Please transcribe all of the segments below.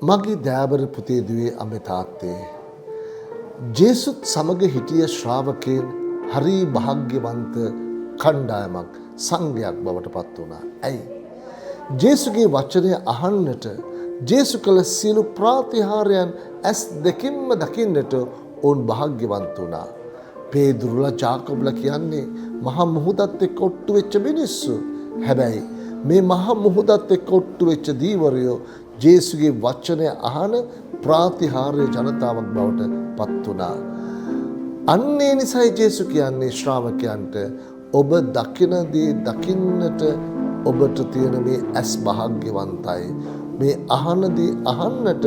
මගේ දෑබර පුතේ දුවේ අම්මේ තාත්තේ ජේසුත් සමග හිටිය ශ්‍රාවකයන් හරි භාග්‍යවන්ත කණ්ඩායමක් සංඝයක් බවට පත් වුණා. ඇයි? ජේසුගේ වචනය අහන්නට ජේසු කළ සියලු ප්‍රාතිහාර්යයන් ඇස් දෙකින්ම දකින්නට ඔවුන් භාග්‍යවන්ත වුණා. පේදුරුලා ජාකබ්ලා කියන්නේ මහා මුහුදත් එක්ක ඔට්ටු වෙච්ච මිනිස්සු. හැබැයි මේ මහා මුහුදත් එක්ක ඔට්ටු වෙච්ච දීවරයෝ ජේසුගේ වචනය අහන ප්‍රාතිහාර්ය ජනතාවක් බවට පත් වුණා. අන්නේ නිසයි ජේසු කියන්නේ ශ්‍රාවකයන්ට ඔබ දකින දේ දකින්නට ඔබට තියෙන මේ ඇස් භාග්‍යවන්තයි. මේ අහන දේ අහන්නට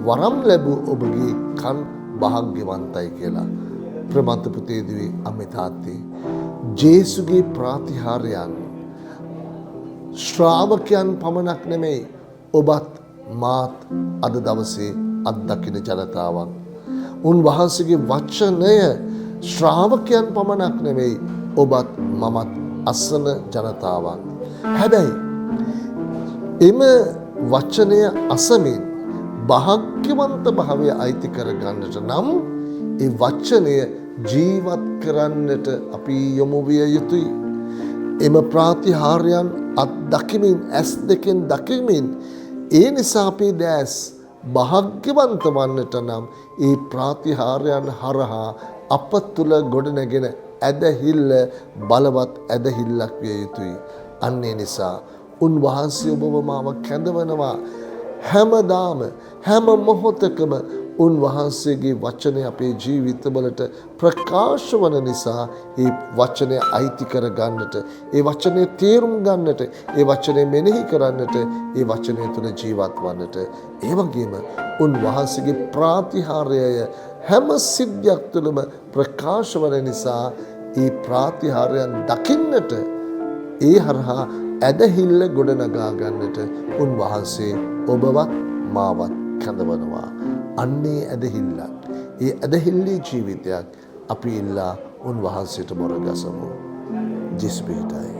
වරම් ලැබූ ඔබගේ කන් භාග්‍යවන්තයි කියලා. ප්‍රමන්ත පුතේ දුවේ අම්මේ තාත්තේ ජේසුගේ ප්‍රාතිහාර්යයන් ශ්‍රාවකයන් පමණක් නෙමෙයි ඔබත් මාත් අද දවසේ අත්දකින ජනතාවක්. උන්වහන්සේගේ වචනය ශ්‍රාවකයන් පමණක් නෙමෙයි ඔබත් මමත් අසන ජනතාවක්. හැබැයි එම වචනය අසමින් භාග්‍යවන්ත භාවය අයිති කරගන්නට නම් ඒ වචනය ජීවත් කරන්නට අපි යොමු විය යුතුයි. එම ප්‍රාතිහාර්යයන් අත්දකිමින් ඇස් දෙකෙන් දකිමින් ඒ නිසා අපේ දැස් භාග්‍යවන්ත වන්නට නම් ඒ ප්‍රාතිහාර්යයන් හරහා අප තුළ ගොඩනැගෙන ඇදහිල්ල බලවත් ඇදහිල්ලක් විය යුතුයි. අන්නේ නිසා උන්වහන්සේ ඔබව මාව කැඳවනවා. හැමදාම හැම මොහොතකම උන්වහන්සේගේ වචනය අපේ ජීවිතවලට ප්‍රකාශ වන නිසා ඒ වචනය අයිති කර ගන්නට, ඒ වචනය තේරුම් ගන්නට, ඒ වචනය මෙනෙහි කරන්නට, ඒ වචනය තුළ ජීවත් වන්නට, ඒ වගේම උන්වහන්සේගේ ප්‍රාතිහාර්යය හැම සිද්ධියක් තුළම ප්‍රකාශ වන නිසා ඒ ප්‍රාතිහාර්යයන් දකින්නට, ඒ හරහා ඇදහිල්ල ගොඩනගා ගන්නට උන්වහන්සේ ඔබවත් මාවත් කැඳවනවා. අන්නේ ඇදහිල්ලක්, ඒ ඇදහිල්ලේ ජීවිතයක් අපි ඉල්ලා උන්වහන්සේට මොර ගසමු. ජේසු පිහිටයි.